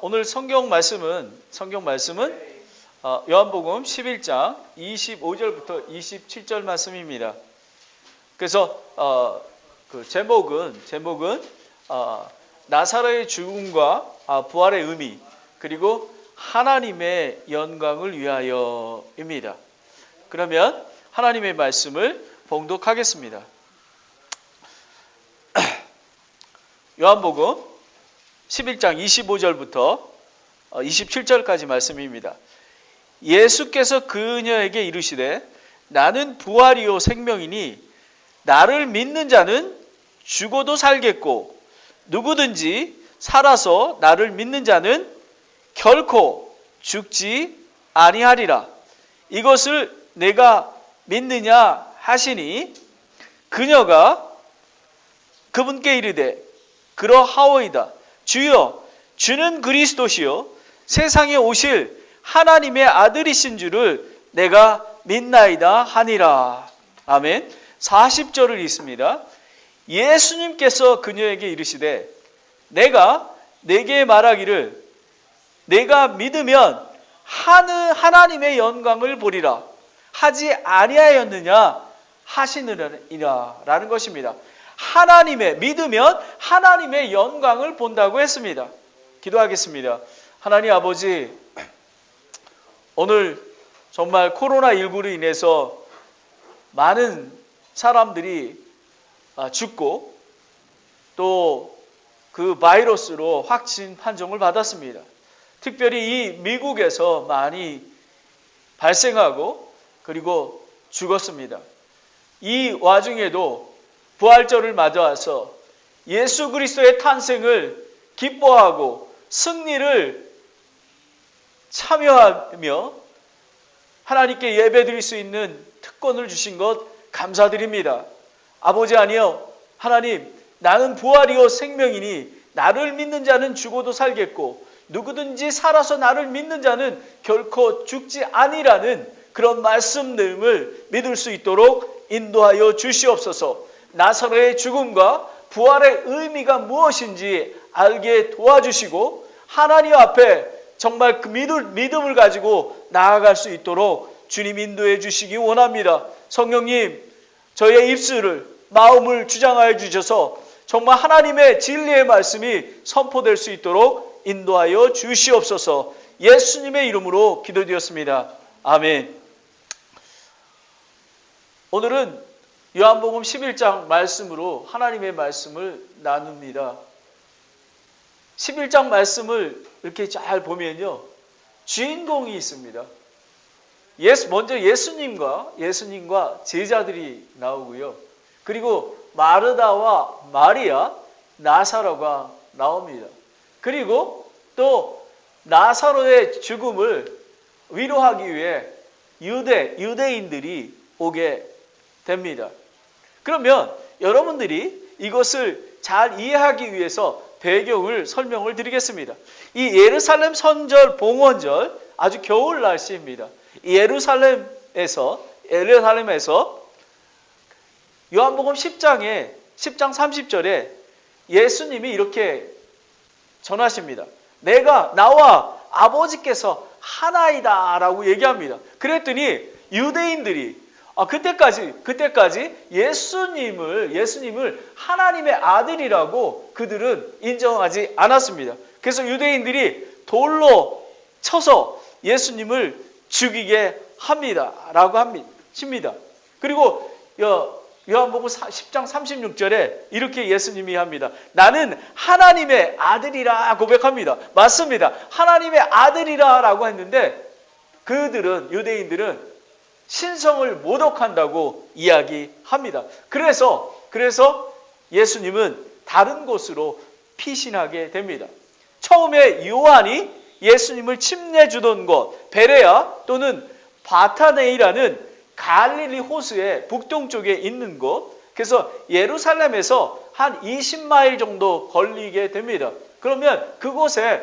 오늘 성경 말씀은 요한복음 11장 25절부터 27절 말씀입니다. 그래서 그 제목은 나사로의 죽음과 부활의 의미, 그리고 하나님의 영광을 위하여입니다. 그러면 하나님의 말씀을 봉독하겠습니다. 요한복음 11장 25절부터 27절까지 말씀입니다. 예수께서 그녀에게 이르시되 나는 부활이요 생명이니 나를 믿는 자는 죽어도 살겠고 누구든지 살아서 나를 믿는 자는 결코 죽지 아니하리라. 이것을 내가 믿느냐 하시니 그녀가 그분께 이르되 그러하오이다. 주여 주는 그리스도시요 세상에 오실 하나님의 아들이신 줄을 내가 믿나이다 하니라. 아멘. 40절을 읽습니다. 예수님께서 그녀에게 이르시되 내가 내게 말하기를 내가 믿으면 하나님의 영광을 보리라 하지 아니하였느냐 하시느니라 라는 것입니다. 믿으면 하나님의 영광을 본다고 했습니다. 기도하겠습니다. 하나님 아버지, 오늘 정말 코로나19로 인해서 많은 사람들이 죽고 또 그 바이러스로 확진 판정을 받았습니다. 특별히 이 미국에서 많이 발생하고 그리고 죽었습니다. 이 와중에도 부활절을 맞아서 예수 그리스도의 탄생을 기뻐하고 승리를 참여하며 하나님께 예배드릴 수 있는 특권을 주신 것 감사드립니다. 아버지 아니여 하나님, 나는 부활이요 생명이니 나를 믿는 자는 죽어도 살겠고 누구든지 살아서 나를 믿는 자는 결코 죽지 아니라는 그런 말씀들을 믿을 수 있도록 인도하여 주시옵소서. 나사로의 죽음과 부활의 의미가 무엇인지 알게 도와주시고 하나님 앞에 정말 그 믿음을 가지고 나아갈 수 있도록 주님 인도해 주시기 원합니다. 성령님, 저의 입술을, 마음을 주장하여 주셔서 정말 하나님의 진리의 말씀이 선포될 수 있도록 인도하여 주시옵소서. 예수님의 이름으로 기도드렸습니다. 아멘. 오늘은 요한복음 11장 말씀으로 하나님의 말씀을 나눕니다. 11장 말씀을 이렇게 잘 보면요, 주인공이 있습니다. 먼저 예수님과 제자들이 나오고요. 그리고 마르다와 마리아, 나사로가 나옵니다. 그리고 또 나사로의 죽음을 위로하기 위해 유대인들이 오게 됩니다. 그러면 여러분들이 이것을 잘 이해하기 위해서 배경을 설명을 드리겠습니다. 이 예루살렘 선절 봉헌절, 아주 겨울 날씨입니다. 예루살렘에서 요한복음 10장 30절에 예수님이 이렇게 전하십니다. 나와 아버지께서 하나이다 라고 얘기합니다. 그랬더니 유대인들이 그때까지 예수님을 하나님의 아들이라고 그들은 인정하지 않았습니다. 그래서 유대인들이 돌로 쳐서 예수님을 죽이게 칩니다. 그리고 요한복음 10장 36절에 이렇게 예수님이 합니다. 나는 하나님의 아들이라 고백합니다. 맞습니다. 하나님의 아들이라라고 했는데 유대인들은 신성을 모독한다고 이야기합니다. 그래서 예수님은 다른 곳으로 피신하게 됩니다. 처음에 요한이 예수님을 침례주던 곳 베레아 또는 바타네이라는 갈릴리 호수의 북동쪽에 있는 곳, 그래서 예루살렘에서 한 20마일 정도 걸리게 됩니다. 그러면 그곳에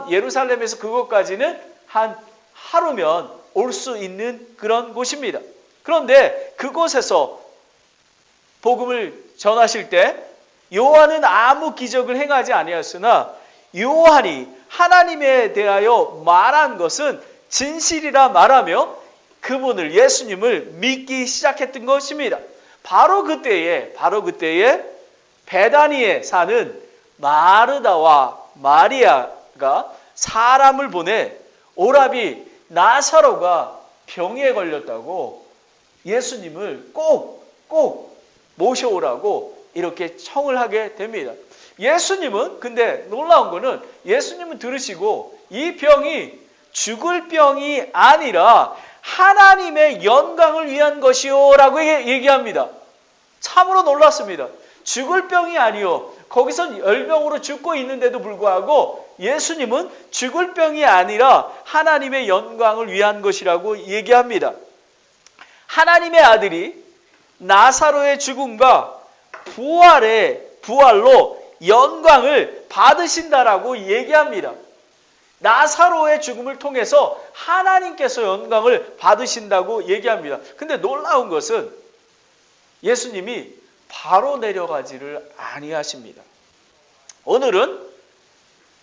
예루살렘에서 그곳까지는 한 하루면 올 수 있는 그런 곳입니다. 그런데 그곳에서 복음을 전하실 때 요한은 아무 기적을 행하지 아니하였으나 요한이 하나님에 대하여 말한 것은 진실이라 말하며 그분을 예수님을 믿기 시작했던 것입니다. 바로 그때에 베다니에 사는 마르다와 마리아가 사람을 보내 오라비 나사로가 병에 걸렸다고 예수님을 꼭 모셔오라고 이렇게 청을 하게 됩니다. 예수님은 근데 놀라운 거는 예수님은 들으시고 이 병이 죽을 병이 아니라 하나님의 영광을 위한 것이요 라고 얘기합니다. 참으로 놀랐습니다. 죽을 병이 아니요. 거기서 열병으로 죽고 있는데도 불구하고 예수님은 죽을 병이 아니라 하나님의 영광을 위한 것이라고 얘기합니다. 하나님의 아들이 나사로의 죽음과 부활로 영광을 받으신다라고 얘기합니다. 나사로의 죽음을 통해서 하나님께서 영광을 받으신다고 얘기합니다. 근데 놀라운 것은 예수님이 바로 내려가지를 아니하십니다. 오늘은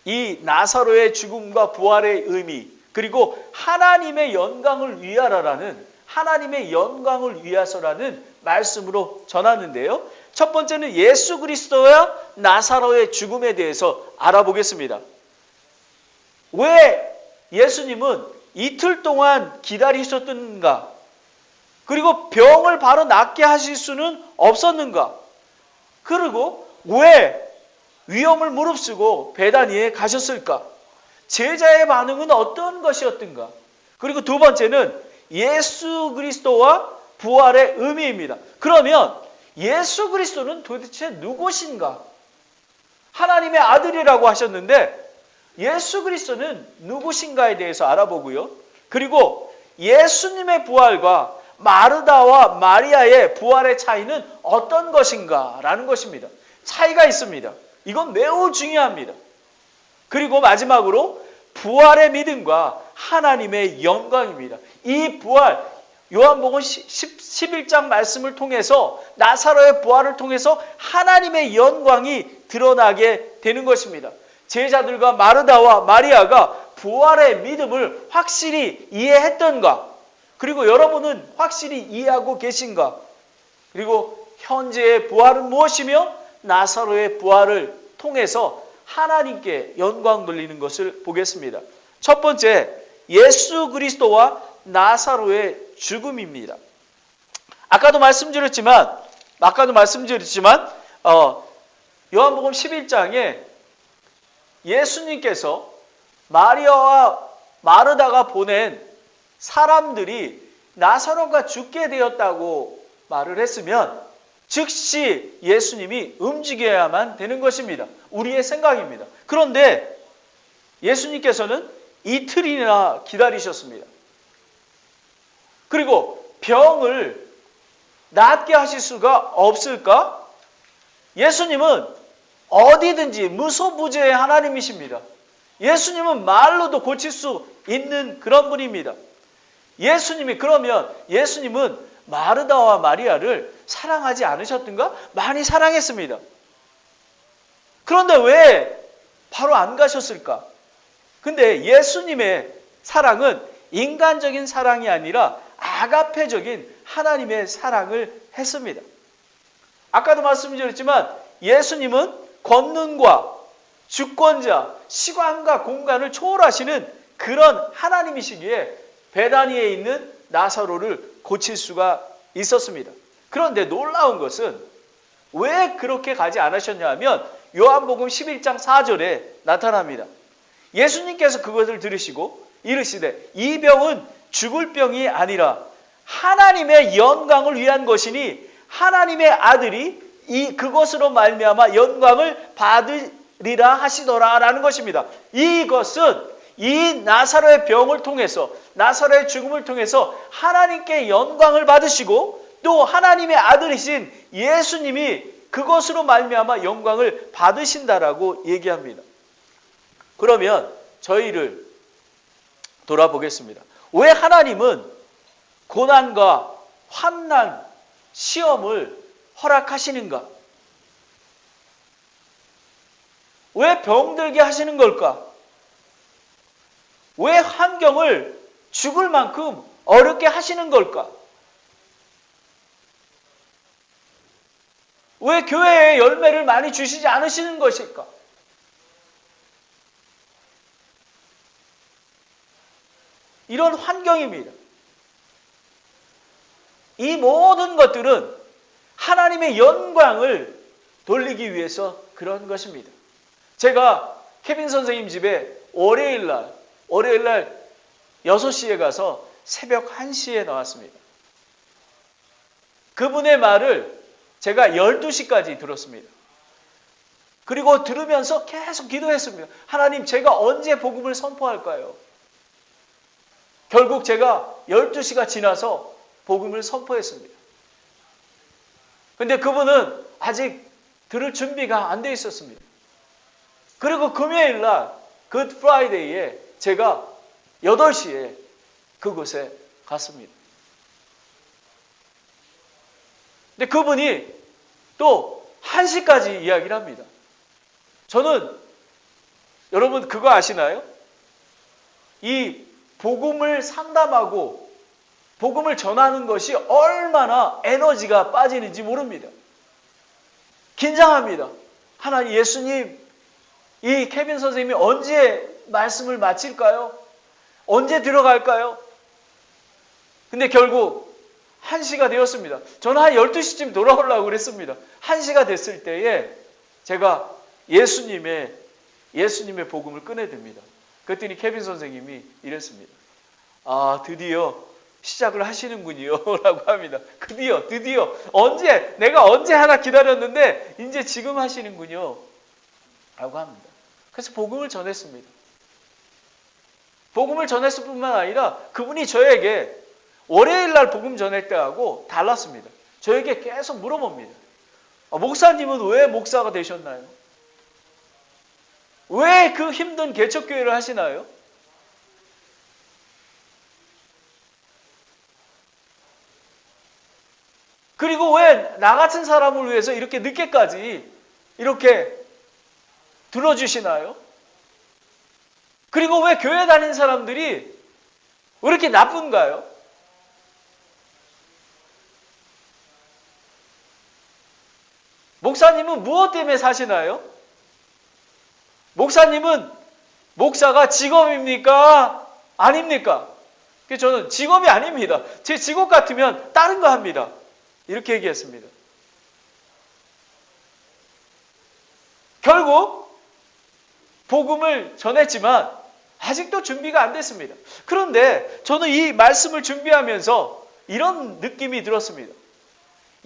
이 나사로의 죽음과 부활의 의미, 그리고 하나님의 영광을 위하라라는, 하나님의 영광을 위하서라는 말씀으로 전하는데요. 첫 번째는 예수 그리스도와 나사로의 죽음에 대해서 알아보겠습니다. 왜 예수님은 이틀 동안 기다리셨던가? 그리고 병을 바로 낫게 하실 수는 없었는가? 그리고 왜 위험을 무릅쓰고 베다니에 가셨을까? 제자의 반응은 어떤 것이었던가? 그리고 두 번째는 예수 그리스도와 부활의 의미입니다. 그러면 예수 그리스도는 도대체 누구신가? 하나님의 아들이라고 하셨는데 예수 그리스도는 누구신가에 대해서 알아보고요. 그리고 예수님의 부활과 마르다와 마리아의 부활의 차이는 어떤 것인가라는 것입니다. 차이가 있습니다. 이건 매우 중요합니다. 그리고 마지막으로 부활의 믿음과 하나님의 영광입니다. 이 부활, 요한복음 11장 말씀을 통해서 나사로의 부활을 통해서 하나님의 영광이 드러나게 되는 것입니다. 제자들과 마르다와 마리아가 부활의 믿음을 확실히 이해했던가? 그리고 여러분은 확실히 이해하고 계신가? 그리고 현재의 부활은 무엇이며 나사로의 부활을 통해서 하나님께 영광 돌리는 것을 보겠습니다. 첫 번째, 예수 그리스도와 나사로의 죽음입니다. 아까도 말씀드렸지만 요한복음 11장에 예수님께서 마리아와 마르다가 보낸 사람들이 나사로가 죽게 되었다고 말을 했으면 즉시 예수님이 움직여야만 되는 것입니다. 우리의 생각입니다. 그런데 예수님께서는 이틀이나 기다리셨습니다. 그리고 병을 낫게 하실 수가 없을까? 예수님은 어디든지 무소부재의 하나님이십니다. 예수님은 말로도 고칠 수 있는 그런 분입니다. 그러면 예수님은 마르다와 마리아를 사랑하지 않으셨던가? 많이 사랑했습니다. 그런데 왜 바로 안 가셨을까? 근데 예수님의 사랑은 인간적인 사랑이 아니라 아가페적인 하나님의 사랑을 했습니다. 아까도 말씀드렸지만 예수님은 권능과 주권자, 시간과 공간을 초월하시는 그런 하나님이시기에 베다니에 있는 나사로를 고칠 수가 있었습니다. 그런데 놀라운 것은 왜 그렇게 가지 않으셨냐 하면 요한복음 11장 4절에 나타납니다. 예수님께서 그것을 들으시고 이르시되 이 병은 죽을 병이 아니라 하나님의 영광을 위한 것이니 하나님의 아들이 그것으로 말미암아 영광을 받으리라 하시더라라는 것입니다. 이것은 이 나사로의 병을 통해서 나사로의 죽음을 통해서 하나님께 영광을 받으시고 또 하나님의 아들이신 예수님이 그것으로 말미암아 영광을 받으신다라고 얘기합니다. 그러면 저희를 돌아보겠습니다. 왜 하나님은 고난과 환난, 시험을 허락하시는가? 왜 병들게 하시는 걸까? 왜 환경을 죽을 만큼 어렵게 하시는 걸까? 왜 교회에 열매를 많이 주시지 않으시는 것일까? 이런 환경입니다. 이 모든 것들은 하나님의 영광을 돌리기 위해서 그런 것입니다. 제가 케빈 선생님 집에 월요일날 6시에 가서 새벽 1시에 나왔습니다. 그분의 말을 제가 12시까지 들었습니다. 그리고 들으면서 계속 기도했습니다. 하나님, 제가 언제 복음을 선포할까요? 결국 제가 12시가 지나서 복음을 선포했습니다. 근데 그분은 아직 들을 준비가 안 돼 있었습니다. 그리고 금요일 날 굿 프라이데이에 제가 8시에 그곳에 갔습니다. 근데 그분이 또 1시까지 이야기를 합니다. 저는 여러분 그거 아시나요? 이 복음을 상담하고 복음을 전하는 것이 얼마나 에너지가 빠지는지 모릅니다. 긴장합니다. 하나님, 예수님, 이 케빈 선생님이 언제 말씀을 마칠까요? 언제 들어갈까요? 근데 결국 1시가 되었습니다. 저는 한 12시쯤 돌아오려고 그랬습니다. 1시가 됐을 때에 제가 예수님의 복음을 꺼내듭니다. 그랬더니 케빈 선생님이 이랬습니다. 아, 드디어 시작을 하시는군요. 라고 합니다. 드디어. 내가 언제 하나 기다렸는데, 이제 지금 하시는군요. 라고 합니다. 그래서 복음을 전했습니다. 복음을 전했을 뿐만 아니라 그분이 저에게 월요일 날 복음 전할 때하고 달랐습니다. 저에게 계속 물어봅니다. 목사님은 왜 목사가 되셨나요? 왜 그 힘든 개척교회를 하시나요? 그리고 왜 나 같은 사람을 위해서 이렇게 늦게까지 이렇게 들어주시나요? 그리고 왜 교회 다니는 사람들이 왜 이렇게 나쁜가요? 목사님은 무엇 때문에 사시나요? 목사님은 목사가 직업입니까? 아닙니까? 저는 직업이 아닙니다. 제 직업 같으면 다른 거 합니다. 이렇게 얘기했습니다. 결국 복음을 전했지만 아직도 준비가 안 됐습니다. 그런데 저는 이 말씀을 준비하면서 이런 느낌이 들었습니다.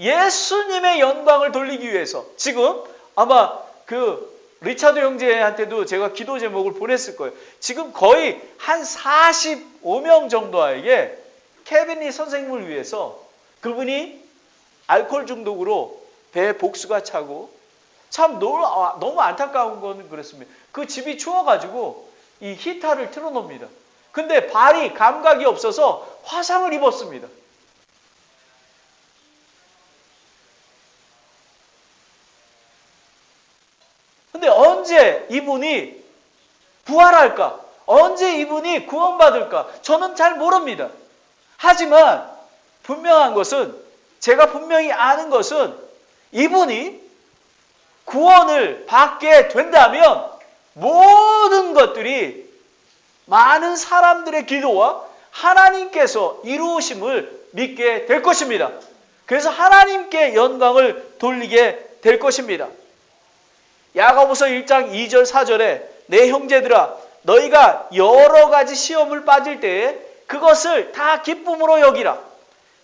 예수님의 영광을 돌리기 위해서 지금 아마 리차드 형제한테도 제가 기도 제목을 보냈을 거예요. 지금 거의 한 45명 정도에게 케빈이 선생님을 위해서 그분이 알코올 중독으로 배 복수가 차고 참 너무 안타까운 건 그렇습니다. 그 집이 추워가지고 이 히터를 틀어놓습니다. 근데 발이 감각이 없어서 화상을 입었습니다. 근데 언제 이분이 부활할까? 언제 이분이 구원받을까? 저는 잘 모릅니다. 하지만 분명한 것은, 제가 분명히 아는 것은 이분이 구원을 받게 된다면 모든 것들이 많은 사람들의 기도와 하나님께서 이루심을 믿게 될 것입니다. 그래서 하나님께 영광을 돌리게 될 것입니다. 야고보서 1장 2절 4절에 내 형제들아 너희가 여러 가지 시험을 빠질 때에 그것을 다 기쁨으로 여기라.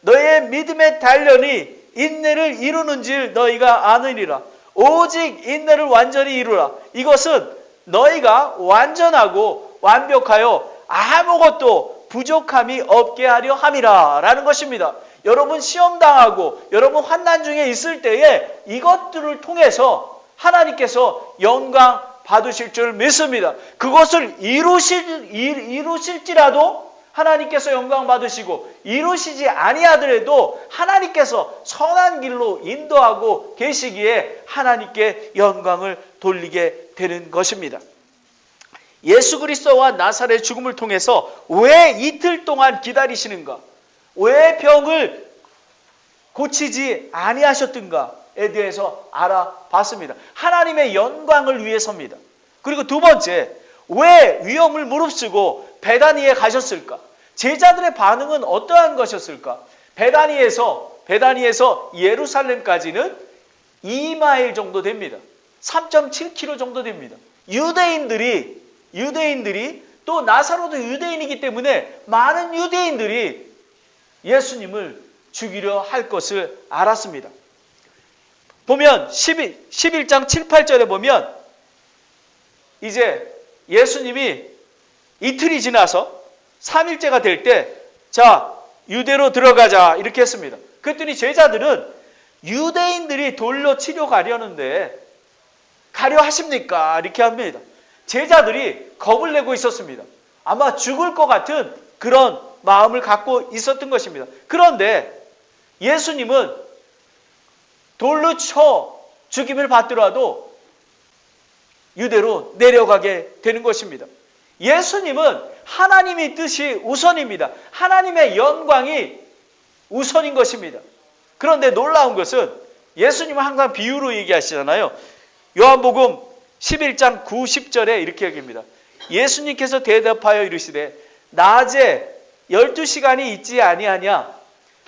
너희의 믿음의 단련이 인내를 이루는 줄 너희가 아느니라. 오직 인내를 완전히 이루라. 이것은 너희가 완전하고 완벽하여 아무것도 부족함이 없게 하려 함이라 라는 것입니다. 여러분 시험당하고 여러분 환난 중에 있을 때에 이것들을 통해서 하나님께서 영광 받으실 줄 믿습니다. 그것을 이루실지라도 하나님께서 영광 받으시고 이루시지 아니하더라도 하나님께서 선한 길로 인도하고 계시기에 하나님께 영광을 돌리게 되는 것입니다. 예수 그리스도와 나사렛의 죽음을 통해서 왜 이틀 동안 기다리시는가? 왜 병을 고치지 아니하셨던가에 대해서 알아봤습니다. 하나님의 영광을 위해서입니다. 그리고 두 번째, 왜 위험을 무릅쓰고 베다니에 가셨을까? 제자들의 반응은 어떠한 것이었을까? 베다니에서 예루살렘까지는 2마일 정도 됩니다. 3.7km 정도 됩니다. 유대인들이 또 나사로도 유대인이기 때문에 많은 유대인들이 예수님을 죽이려 할 것을 알았습니다. 보면 11장 7, 8절에 보면 이제 예수님이 이틀이 지나서 3일째가 될 때 자, 유대로 들어가자 이렇게 했습니다. 그랬더니 제자들은 유대인들이 돌로 치려 가려는데 가려 하십니까? 이렇게 합니다. 제자들이 겁을 내고 있었습니다. 아마 죽을 것 같은 그런 마음을 갖고 있었던 것입니다. 그런데 예수님은 돌로 쳐 죽임을 받더라도 유대로 내려가게 되는 것입니다. 예수님은 하나님의 뜻이 우선입니다. 하나님의 영광이 우선인 것입니다. 그런데 놀라운 것은 예수님은 항상 비유로 얘기하시잖아요. 요한복음 11장 9, 10절에 이렇게 얘기합니다. 예수님께서 대답하여 이르시되 낮에 12시간이 있지 아니하냐?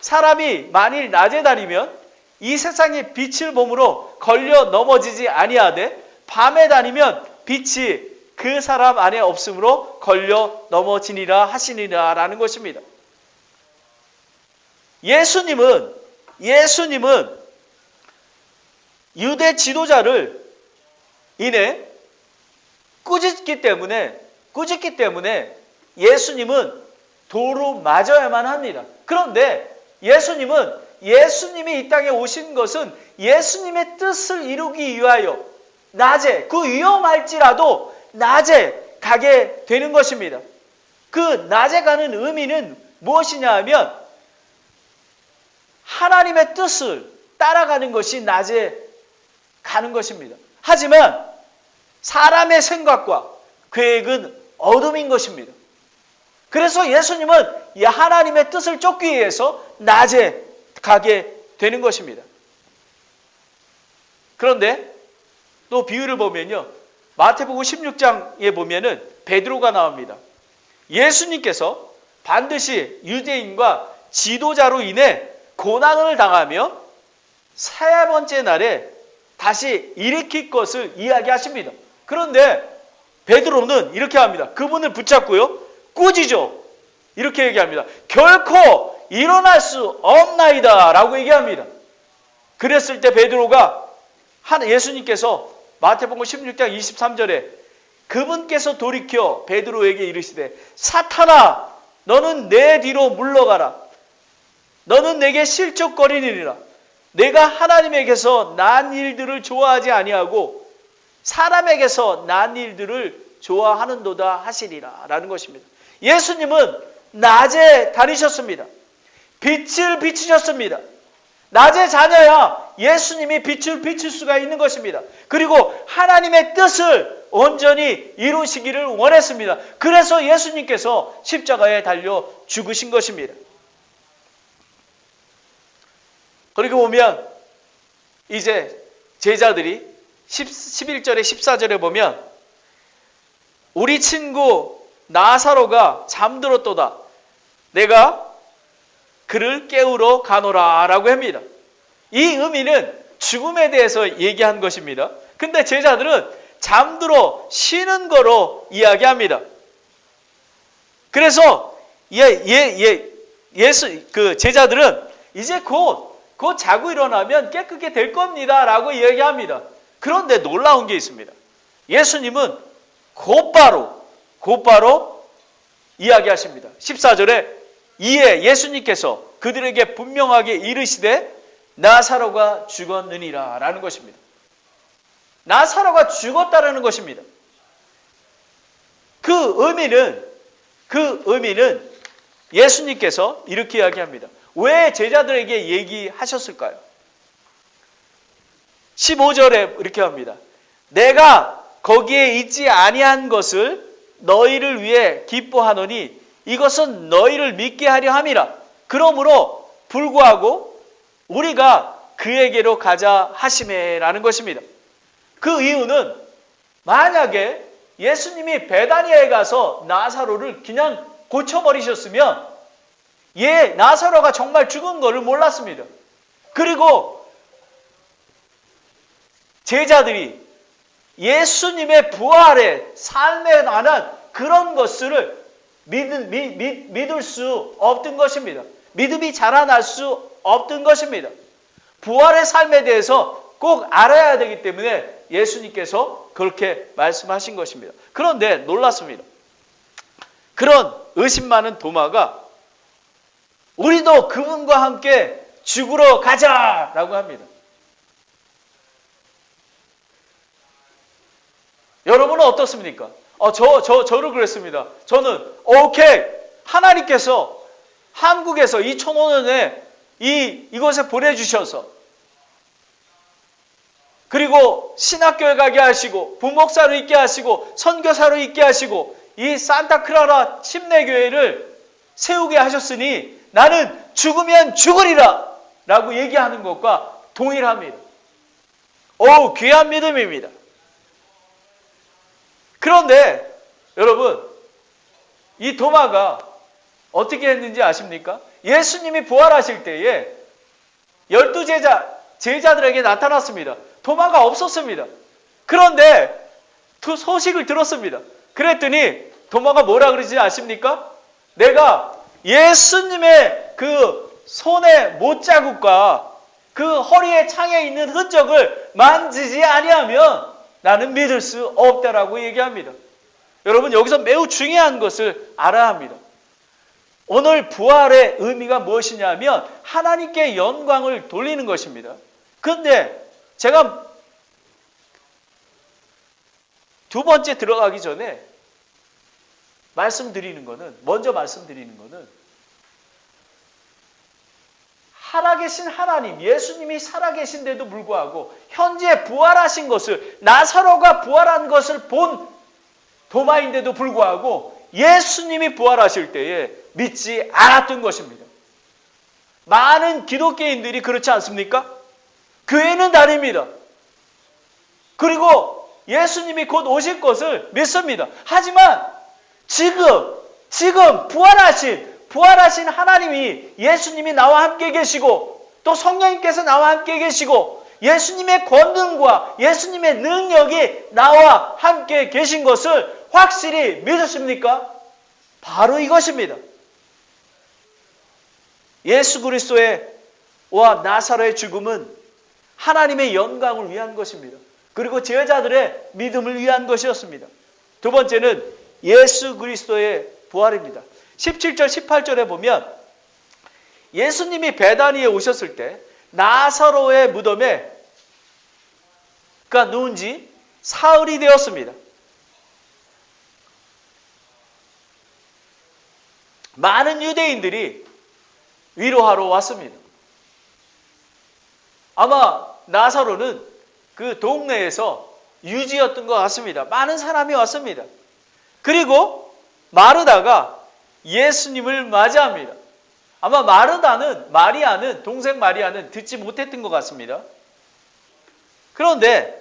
사람이 만일 낮에 다니면 이 세상의 빛을 몸으로 걸려 넘어지지 아니하되 밤에 다니면 빛이 그 사람 안에 없으므로 걸려 넘어지니라 하시니라 라는 것입니다. 예수님은 유대 지도자를 인해 꾸짖기 때문에 예수님은 도로 맞아야만 합니다. 그런데 예수님이 이 땅에 오신 것은 예수님의 뜻을 이루기 위하여 낮에, 그 위험할지라도 낮에 가게 되는 것입니다. 그 낮에 가는 의미는 무엇이냐 하면 하나님의 뜻을 따라가는 것이 낮에 가는 것입니다. 하지만 사람의 생각과 계획은 어둠인 것입니다. 그래서 예수님은 하나님의 뜻을 쫓기 위해서 낮에 가게 되는 것입니다. 그런데 또 비유를 보면요. 마태복음 16장에 보면은 베드로가 나옵니다. 예수님께서 반드시 유대인과 지도자로 인해 고난을 당하며 세 번째 날에 다시 일으킬 것을 이야기하십니다. 그런데 베드로는 이렇게 합니다. 그분을 붙잡고요. 꾸짖어. 이렇게 얘기합니다. 결코 일어날 수 없나이다 라고 얘기합니다. 그랬을 때 베드로가 예수님께서 마태복음 16장 23절에 그분께서 돌이켜 베드로에게 이르시되 사탄아 너는 내 뒤로 물러가라. 너는 내게 실족거리니라. 내가 하나님에게서 난 일들을 좋아하지 아니하고 사람에게서 난 일들을 좋아하는도다 하시리라 라는 것입니다. 예수님은 낮에 다니셨습니다. 빛을 비추셨습니다. 낮에 자녀야 예수님이 빛을 비출 수가 있는 것입니다. 그리고 하나님의 뜻을 온전히 이루시기를 원했습니다. 그래서 예수님께서 십자가에 달려 죽으신 것입니다. 그리고 보면 이제 제자들이 11절에 14절에 보면 우리 친구 나사로가 잠들었도다. 내가 그를 깨우러 가노라 라고 합니다. 이 의미는 죽음에 대해서 얘기한 것입니다. 근데 제자들은 잠들어 쉬는 거로 이야기합니다. 그래서 제자들은 이제 곧 자고 일어나면 깨끗게 될 겁니다 라고 이야기합니다. 그런데 놀라운 게 있습니다. 예수님은 곧바로 이야기하십니다. 14절에 이에 예수님께서 그들에게 분명하게 이르시되 나사로가 죽었느니라 라는 것입니다. 나사로가 죽었다라는 것입니다. 그 의미는 예수님께서 이렇게 이야기합니다. 왜 제자들에게 얘기하셨을까요? 15절에 이렇게 합니다. 내가 거기에 있지 아니한 것을 너희를 위해 기뻐하노니 이것은 너희를 믿게 하려 함이라. 그러므로 불구하고 우리가 그에게로 가자 하시매라는 것입니다. 그 이유는 만약에 예수님이 베다니아에 가서 나사로를 그냥 고쳐버리셨으면 나사로가 정말 죽은 것을 몰랐습니다. 그리고 제자들이 예수님의 부활의 삶에 관한 그런 것을 믿을 수 없던 것입니다. 믿음이 자라날 수 없던 것입니다. 부활의 삶에 대해서 꼭 알아야 되기 때문에 예수님께서 그렇게 말씀하신 것입니다. 그런데 놀랐습니다. 그런 의심 많은 도마가 우리도 그분과 함께 죽으러 가자라고 합니다. 여러분은 어떻습니까? 저를 그랬습니다. 저는 오케이, 하나님께서 한국에서 2005년에 이곳에 보내주셔서 그리고 신학교에 가게 하시고 부목사로 있게 하시고 선교사로 있게 하시고 이 산타크라라 침례교회를 세우게 하셨으니 나는 죽으면 죽으리라 라고 얘기하는 것과 동일합니다. 귀한 믿음입니다. 그런데 여러분, 이 도마가 어떻게 했는지 아십니까? 예수님이 부활하실 때에 12 제자들에게 나타났습니다. 도마가 없었습니다. 그런데 그 소식을 들었습니다. 그랬더니 도마가 뭐라 그러지 아십니까? 내가 예수님의 그 손의 못자국과 그 허리에 창에 있는 흔적을 만지지 아니하면 나는 믿을 수 없다라고 얘기합니다. 여러분, 여기서 매우 중요한 것을 알아야 합니다. 오늘 부활의 의미가 무엇이냐면 하나님께 영광을 돌리는 것입니다. 그런데 제가 두 번째 들어가기 전에 먼저 말씀드리는 거는 살아계신 하나님, 예수님이 살아계신데도 불구하고 현재 부활하신 것을, 나사로가 부활한 것을 본 도마인데도 불구하고 예수님이 부활하실 때에 믿지 않았던 것입니다. 많은 기독교인들이 그렇지 않습니까? 교회는 다릅니다. 그리고 예수님이 곧 오실 것을 믿습니다. 하지만 지금 부활하신 하나님이, 예수님이 나와 함께 계시고 또 성령님께서 나와 함께 계시고 예수님의 권능과 예수님의 능력이 나와 함께 계신 것을 확실히 믿으십니까? 바로 이것입니다. 예수 그리스도의 나사로의 죽음은 하나님의 영광을 위한 것입니다. 그리고 제자들의 믿음을 위한 것이었습니다. 두 번째는 예수 그리스도의 부활입니다. 17절 18절에 보면 예수님이 베다니에 오셨을 때 나사로의 무덤에 누운 지 사흘이 되었습니다. 많은 유대인들이 위로하러 왔습니다. 아마 나사로는 그 동네에서 유지였던 것 같습니다. 많은 사람이 왔습니다. 그리고 마르다가 예수님을 맞이합니다. 아마 마리아는, 동생 마리아는 듣지 못했던 것 같습니다. 그런데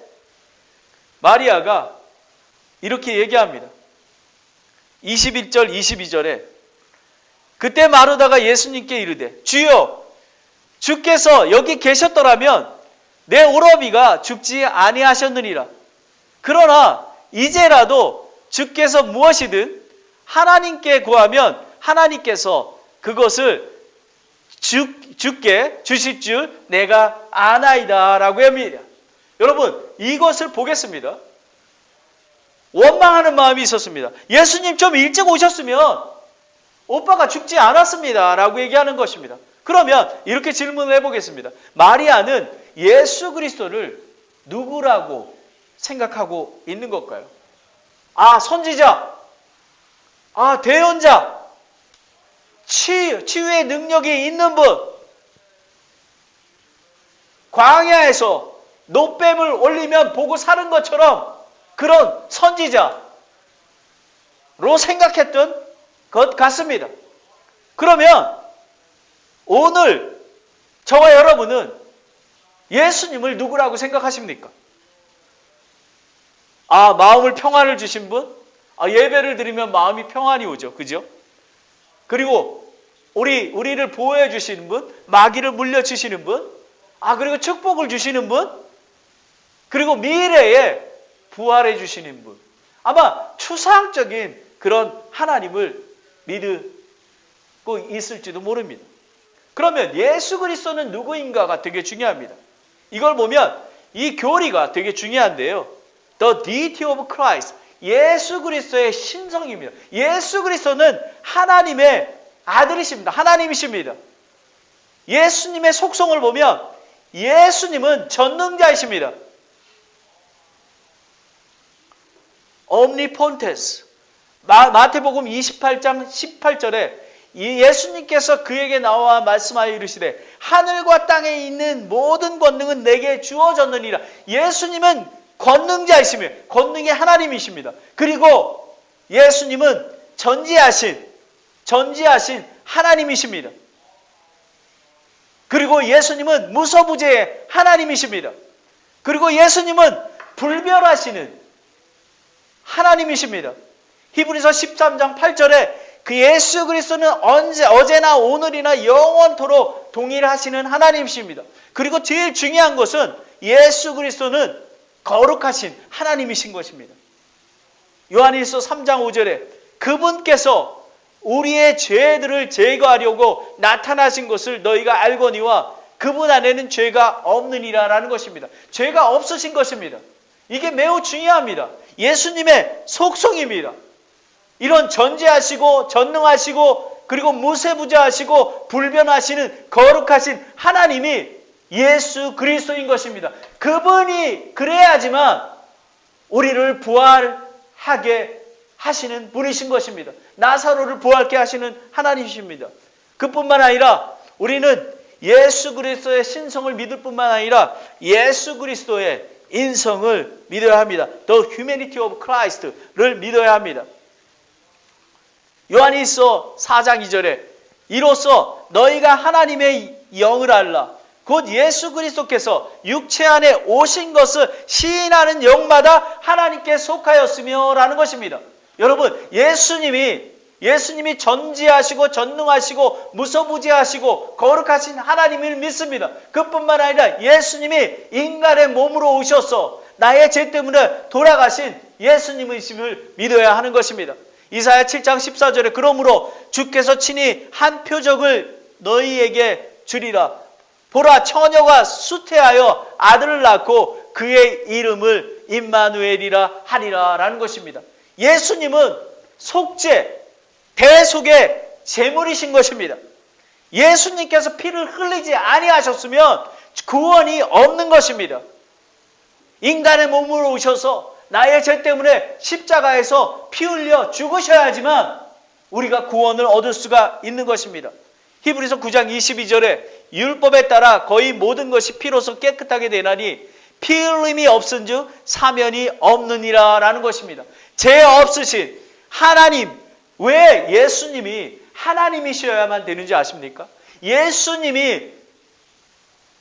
마리아가 이렇게 얘기합니다. 21절, 22절에 그때 마르다가 예수님께 이르되 주여, 주께서 여기 계셨더라면 내 오라비가 죽지 아니하셨느니라. 그러나 이제라도 주께서 무엇이든 하나님께 구하면 하나님께서 그것을 주께 주실 줄 내가 아나이다 라고 합니다. 여러분, 이것을 보겠습니다. 원망하는 마음이 있었습니다. 예수님 좀 일찍 오셨으면 오빠가 죽지 않았습니다 라고 얘기하는 것입니다. 그러면 이렇게 질문을 해보겠습니다. 마리아는 예수 그리스도를 누구라고 생각하고 있는 걸까요? 선지자, 대언자, 치유의 능력이 있는 분, 광야에서 노뱀을 올리면 보고 사는 것처럼 그런 선지자, 생각했던 것 같습니다. 그러면 오늘 저와 여러분은 예수님을 누구라고 생각하십니까? 마음을 평안을 주신 분? 예배를 드리면 마음이 평안이 오죠. 그죠? 그리고 우리를 보호해 주시는 분, 마귀를 물려주시는 분, 그리고 축복을 주시는 분, 그리고 미래에 부활해 주시는 분. 아마 추상적인 그런 하나님을 믿고 있을지도 모릅니다. 그러면 예수 그리스도는 누구인가가 되게 중요합니다. 이걸 보면 이 교리가 되게 중요한데요. The deity of Christ. 예수 그리스도의 신성입니다. 예수 그리스도는 하나님의 아들이십니다. 하나님이십니다. 예수님의 속성을 보면 예수님은 전능자이십니다. omnipotence. 마태복음 28장 18절에 예수님께서 그에게 나와 말씀하여 이르시되 하늘과 땅에 있는 모든 권능은 내게 주어졌느니라. 예수님은 권능자이시며 권능의 하나님이십니다. 그리고 예수님은 전지하신 하나님이십니다. 그리고 예수님은 무소부재의 하나님이십니다. 그리고 예수님은 불멸하시는 하나님이십니다. 히브리서 13장 8절에 그 예수 그리스도는 어제나 오늘이나 영원토록 동일하시는 하나님이십니다. 그리고 제일 중요한 것은 예수 그리스도는 거룩하신 하나님이신 것입니다. 요한일서 3장 5절에 그분께서 우리의 죄들을 제거하려고 나타나신 것을 너희가 알거니와 그분 안에는 죄가 없느니라 라는 것입니다. 죄가 없으신 것입니다. 이게 매우 중요합니다. 예수님의 속성입니다. 이런 전지하시고 전능하시고 그리고 무세부재하시고 불변하시는 거룩하신 하나님이 예수 그리스도인 것입니다. 그분이 그래야지만 우리를 부활하게 하시는 분이신 것입니다. 나사로를 부활케 하시는 하나님이십니다. 그뿐만 아니라 우리는 예수 그리스도의 신성을 믿을 뿐만 아니라 예수 그리스도의 인성을 믿어야 합니다. The humanity of Christ를 믿어야 합니다. 요한일서 4장 2절에 이로써 너희가 하나님의 영을 알라. 곧 예수 그리스도께서 육체 안에 오신 것을 시인하는 영마다 하나님께 속하였으며 라는 것입니다. 여러분, 예수님이 전지하시고 전능하시고 무소부재하시고 거룩하신 하나님을 믿습니다. 그뿐만 아니라 예수님이 인간의 몸으로 오셔서 나의 죄 때문에 돌아가신 예수님이심을 믿어야 하는 것입니다. 이사야 7장 14절에 그러므로 주께서 친히 한 표적을 너희에게 주리라. 보라, 처녀가 수태하여 아들을 낳고 그의 이름을 임마누엘이라 하리라 라는 것입니다. 예수님은 속죄, 대속의 제물이신 것입니다. 예수님께서 피를 흘리지 아니하셨으면 구원이 없는 것입니다. 인간의 몸으로 오셔서 나의 죄 때문에 십자가에서 피 흘려 죽으셔야지만 우리가 구원을 얻을 수가 있는 것입니다. 히브리서 9장 22절에 율법에 따라 거의 모든 것이 피로서 깨끗하게 되나니 피 흘림이 없은즉 사면이 없느니라 라는 것입니다. 죄 없으신 하나님, 왜 예수님이 하나님이셔야만 되는지 아십니까? 예수님이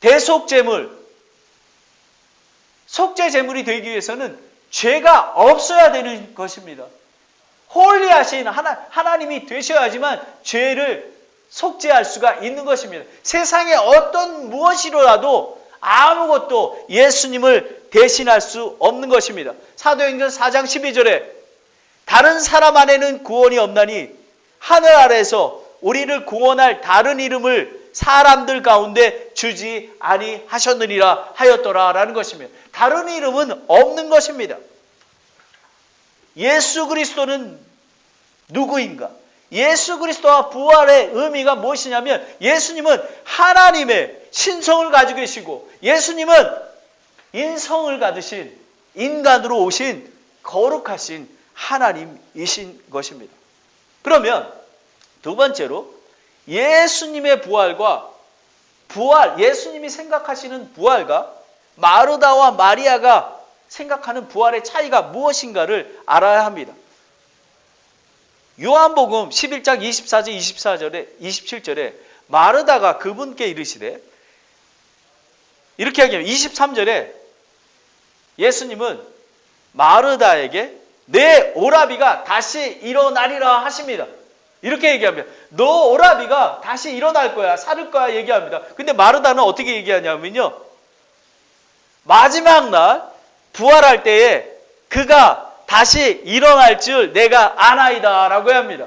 대속제물, 속죄제물이 되기 위해서는 죄가 없어야 되는 것입니다. 홀리하신 하나님이 되셔야지만 죄를 속죄할 수가 있는 것입니다. 세상에 어떤 무엇이로라도 아무것도 예수님을 대신할 수 없는 것입니다. 사도행전 4장 12절에 다른 사람 안에는 구원이 없나니 하늘 아래에서 우리를 구원할 다른 이름을 사람들 가운데 주지 아니하셨느니라 하였더라 라는 것입니다. 다른 이름은 없는 것입니다. 예수 그리스도는 누구인가? 예수 그리스도와 부활의 의미가 무엇이냐면 예수님은 하나님의 신성을 가지고 계시고 예수님은 인성을 가지신 인간으로 오신 거룩하신 하나님이신 것입니다. 그러면 두 번째로 예수님의 부활과 예수님이 생각하시는 부활과 마르다와 마리아가 생각하는 부활의 차이가 무엇인가를 알아야 합니다. 요한복음 11장 24절 24절에 27절에 마르다가 그분께 이르시되 이렇게 하기를 23절에 예수님은 마르다에게 내 오라비가 다시 일어나리라 하십니다. 이렇게 얘기합니다. 너 오라비가 다시 일어날 거야. 살을 거야 얘기합니다. 근데 마르다는 어떻게 얘기하냐면요. 마지막 날 부활할 때에 그가 다시 일어날 줄 내가 아나이다 라고 합니다.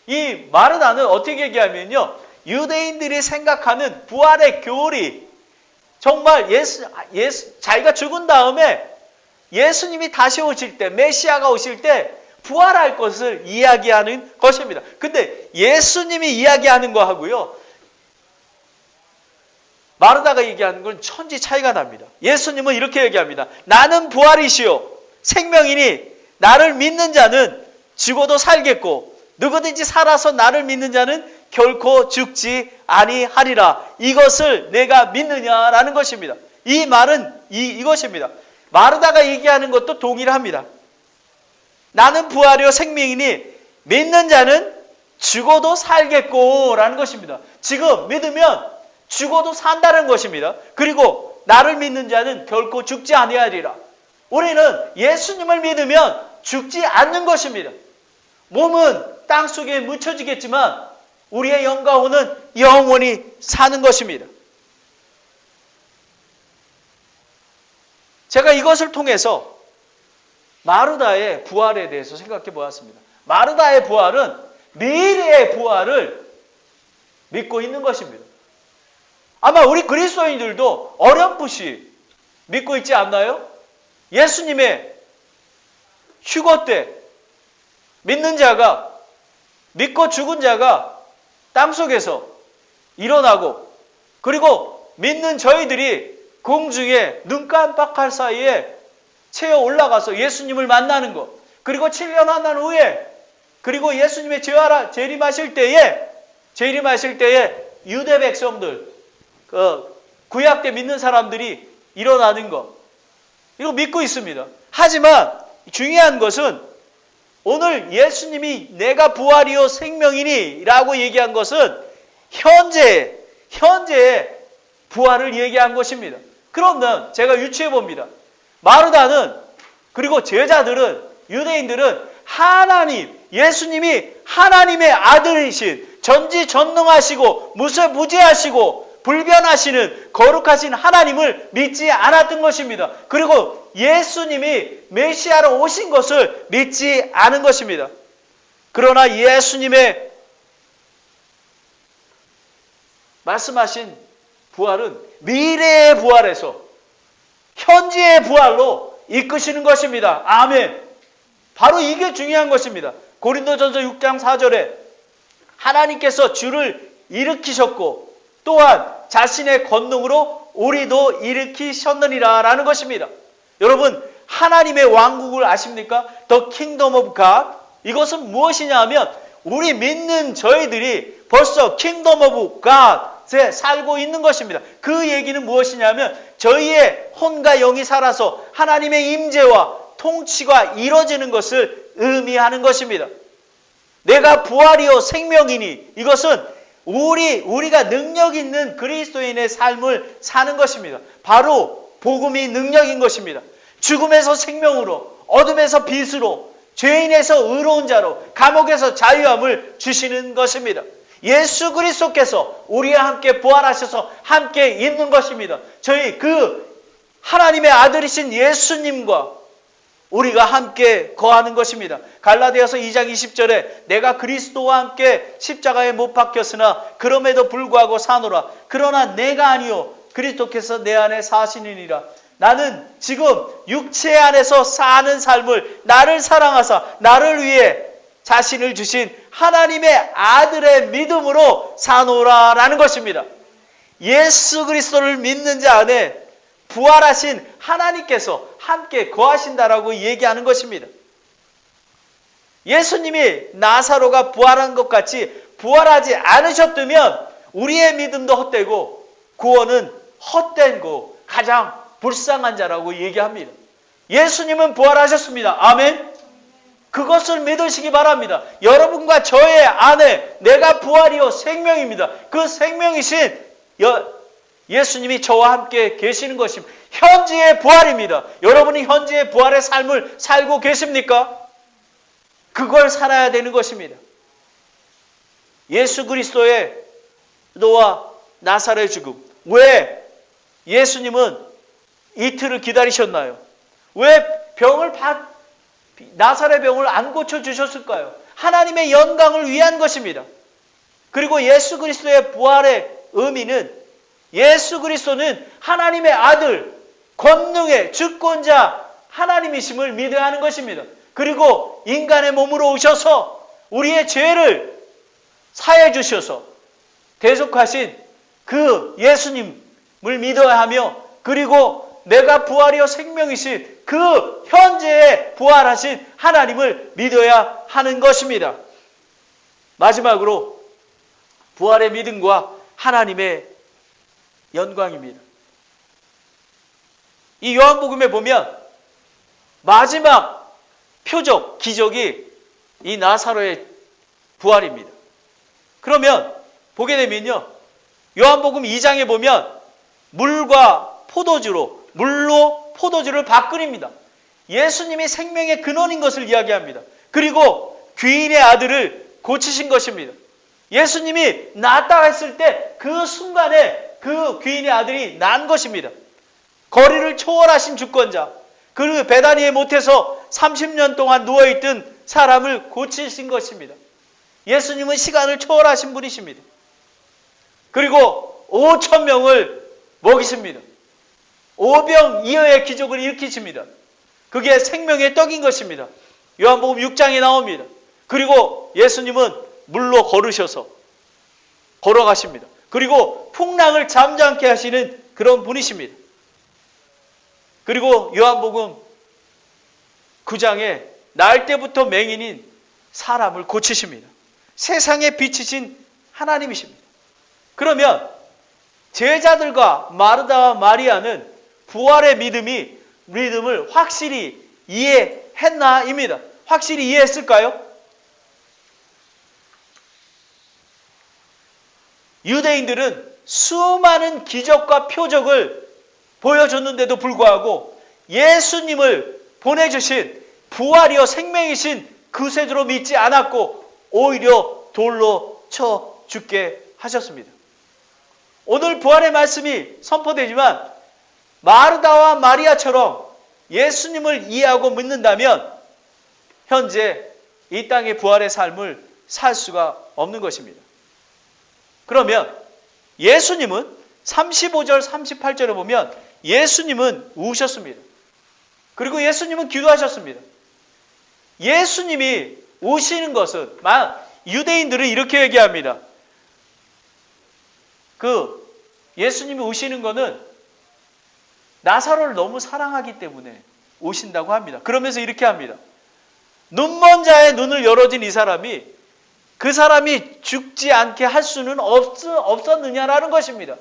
이 마르다는 어떻게 얘기하면요. 유대인들이 생각하는 부활의 교리, 정말 자기가 죽은 다음에 예수님이 다시 오실 때, 메시아가 오실 때 부활할 것을 이야기하는 것입니다. 근데 예수님이 이야기하는 거하고요, 마르다가 얘기하는 건 천지 차이가 납니다. 예수님은 이렇게 얘기합니다. 나는 부활이시요 생명이니 나를 믿는 자는 죽어도 살겠고 누구든지 살아서 나를 믿는 자는 결코 죽지 아니하리라. 이것을 내가 믿느냐라는 것입니다. 이 말은 이것입니다. 마르다가 얘기하는 것도 동일합니다. 나는 부활이요 생명이니 믿는 자는 죽어도 살겠고 라는 것입니다. 지금 믿으면 죽어도 산다는 것입니다. 그리고 나를 믿는 자는 결코 죽지 아니하리라. 우리는 예수님을 믿으면 죽지 않는 것입니다. 몸은 땅속에 묻혀지겠지만 우리의 영가호는 영원히 사는 것입니다. 제가 이것을 통해서 마르다의 부활에 대해서 생각해 보았습니다. 마르다의 부활은 미래의 부활을 믿고 있는 것입니다. 아마 우리 그리스도인들도 어렴풋이 믿고 있지 않나요? 예수님의 휴거 때 믿는 자가, 믿고 죽은 자가 땅속에서 일어나고, 그리고 믿는 저희들이 공중에 눈 깜빡할 사이에 채어 올라가서 예수님을 만나는 것, 그리고 7년 난 후에, 그리고 예수님의 재림하실 때에 유대 백성들, 구약 때 믿는 사람들이 일어나는 것, 이거 믿고 있습니다. 하지만 중요한 것은 오늘 예수님이 내가 부활이요 생명이니 라고 얘기한 것은 현재의 부활을 얘기한 것입니다. 그러면 제가 유추해 봅니다. 마르다는, 그리고 제자들은, 유대인들은 예수님이 하나님의 아들이신 전지전능하시고 무죄하시고 불변하시는 거룩하신 하나님을 믿지 않았던 것입니다. 그리고 예수님이 메시아로 오신 것을 믿지 않은 것입니다. 그러나 예수님의 말씀하신 부활은 미래의 부활에서 현재의 부활로 이끄시는 것입니다. 아멘. 바로 이게 중요한 것입니다. 고린도전서 6장 4절에 하나님께서 주를 일으키셨고 또한 자신의 권능으로 우리도 일으키셨느니라 라는 것입니다. 여러분, 하나님의 왕국을 아십니까? The Kingdom of God. 이것은 무엇이냐 하면 우리 믿는 저희들이 벌써 Kingdom of God에 살고 있는 것입니다. 그 얘기는 무엇이냐면 저희의 혼과 영이 살아서 하나님의 임재와 통치가 이루어지는 것을 의미하는 것입니다. 내가 부활이요 생명이니, 이것은 우리가 능력 있는 그리스도인의 삶을 사는 것입니다. 바로 복음이 능력인 것입니다. 죽음에서 생명으로, 어둠에서 빛으로, 죄인에서 의로운 자로, 감옥에서 자유함을 주시는 것입니다. 예수 그리스도께서 우리와 함께 부활하셔서 함께 있는 것입니다. 저희 하나님의 아들이신 예수님과 우리가 함께 거하는 것입니다. 갈라디아서 2장 20절에 내가 그리스도와 함께 십자가에 못 박혔으나 그럼에도 불구하고 사노라. 그러나 내가 아니요 그리스도께서 내 안에 사시느니라. 나는 지금 육체 안에서 사는 삶을 나를 사랑하사 나를 위해 자신을 주신 하나님의 아들의 믿음으로 사노라라는 것입니다. 예수 그리스도를 믿는 자 안에 부활하신 하나님께서 함께 거하신다라고 얘기하는 것입니다. 예수님이 나사로가 부활한 것 같이 부활하지 않으셨다면 우리의 믿음도 헛되고 구원은 헛된 거, 가장 불쌍한 자라고 얘기합니다. 예수님은 부활하셨습니다. 아멘. 그것을 믿으시기 바랍니다. 여러분과 저의 안에 내가 부활이요 생명입니다. 그 생명이신 예수님이 저와 함께 계시는 것입니다. 현재의 부활입니다. 여러분이 현재의 부활의 삶을 살고 계십니까? 그걸 살아야 되는 것입니다. 예수 그리스도의 너와 나사로의 죽음. 왜 예수님은 이틀을 기다리셨나요? 왜 나사로의 병을 안 고쳐주셨을까요? 하나님의 영광을 위한 것입니다. 그리고 예수 그리스도의 부활의 의미는 예수 그리스도는 하나님의 아들, 권능의 주권자 하나님이심을 믿어야 하는 것입니다. 그리고 인간의 몸으로 오셔서 우리의 죄를 사해 주셔서 대속하신 그 예수님을 믿어야 하며, 그리고 내가 부활이요 생명이신 그 현재에 부활하신 하나님을 믿어야 하는 것입니다. 마지막으로 부활의 믿음과 하나님의 영광입니다. 이 요한복음에 보면 마지막 표적, 기적이 이 나사로의 부활입니다. 그러면 보게 되면요, 요한복음 2장에 보면 물로 포도주를 바꾸립니다. 예수님이 생명의 근원인 것을 이야기합니다. 그리고 귀인의 아들을 고치신 것입니다. 예수님이 낫다 했을 때 그 순간에 그 귀인의 아들이 난 것입니다. 거리를 초월하신 주권자, 그 베다니의 못에서 30년 동안 누워있던 사람을 고치신 것입니다. 예수님은 시간을 초월하신 분이십니다. 그리고 5,000명을 먹이십니다. 오병이어의 기적을 일으키십니다. 그게 생명의 떡인 것입니다. 요한복음 6장에 나옵니다. 그리고 예수님은 물로 걸어가십니다. 그리고 풍랑을 잠잠케 하시는 그런 분이십니다. 그리고 요한복음 9장에 날 때부터 맹인인 사람을 고치십니다. 세상에 빛이신 하나님이십니다. 그러면 제자들과 마르다와 마리아는 부활의 믿음을 확실히 이해했나입니다. 확실히 이해했을까요? 유대인들은 수많은 기적과 표적을 보여줬는데도 불구하고 예수님을 보내주신 부활이요 생명이신 구세주로 믿지 않았고 오히려 돌로 쳐 죽게 하셨습니다. 오늘 부활의 말씀이 선포되지만 마르다와 마리아처럼 예수님을 이해하고 믿는다면 현재 이 땅의 부활의 삶을 살 수가 없는 것입니다. 그러면 예수님은 35절 38절에 보면 예수님은 우셨습니다. 그리고 예수님은 기도하셨습니다. 예수님이 우시는 것은 유대인들은 이렇게 얘기합니다. 예수님이 우시는 것은 나사로를 너무 사랑하기 때문에 우신다고 합니다. 그러면서 이렇게 합니다. 눈먼 자의 눈을 열어준 이 사람이 그 사람이 죽지 않게 할 수는 없었느냐라는 것입니다.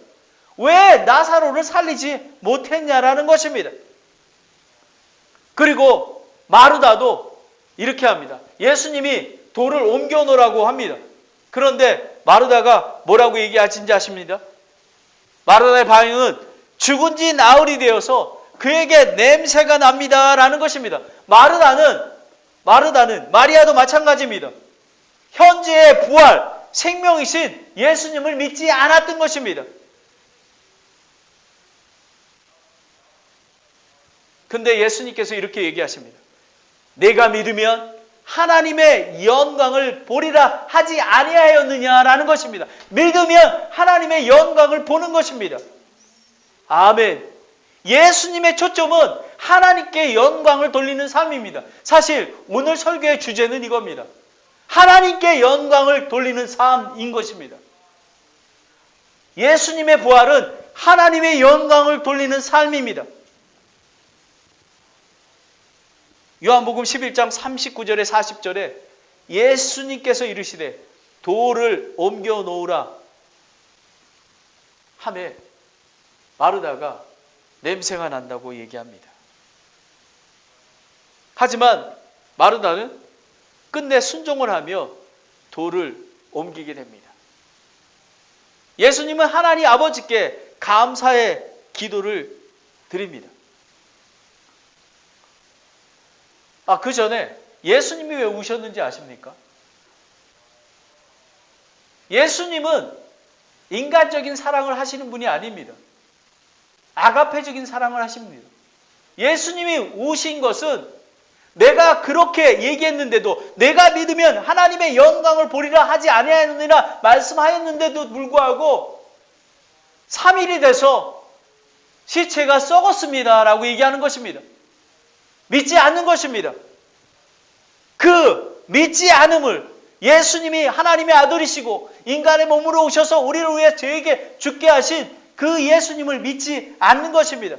왜 나사로를 살리지 못했냐라는 것입니다. 그리고 마르다도 이렇게 합니다. 예수님이 돌을 옮겨 놓으라고 합니다. 그런데 마르다가 뭐라고 얘기하신지 아십니까? 마르다의 반응은 죽은 지 나흘이 되어서 그에게 냄새가 납니다라는 것입니다. 마르다는 마리아도 마찬가지입니다. 현재의 부활, 생명이신 예수님을 믿지 않았던 것입니다. 근데 예수님께서 이렇게 얘기하십니다. 내가 믿으면 하나님의 영광을 보리라 하지 아니하였느냐라는 것입니다. 믿으면 하나님의 영광을 보는 것입니다. 아멘. 예수님의 초점은 하나님께 영광을 돌리는 삶입니다. 사실 오늘 설교의 주제는 이겁니다. 하나님께 영광을 돌리는 삶인 것입니다. 예수님의 부활은 하나님의 영광을 돌리는 삶입니다. 요한복음 11장 39절에 40절에 예수님께서 이르시되 돌을 옮겨 놓으라 하매 마르다가 냄새가 난다고 얘기합니다. 하지만 마르다는 끝내 순종을 하며 돌을 옮기게 됩니다. 예수님은 하나님 아버지께 감사의 기도를 드립니다. 그 전에 예수님이 왜 우셨는지 아십니까? 예수님은 인간적인 사랑을 하시는 분이 아닙니다. 아가페적인 사랑을 하십니다. 예수님이 우신 것은 내가 그렇게 얘기했는데도, 내가 믿으면 하나님의 영광을 보리라 하지 아니하느니라 말씀하였는데도 불구하고 3일이 돼서 시체가 썩었습니다 라고 얘기하는 것입니다. 믿지 않는 것입니다. 그 믿지 않음을 예수님이 하나님의 아들이시고 인간의 몸으로 오셔서 우리를 위해 저에게 죽게 하신 그 예수님을 믿지 않는 것입니다.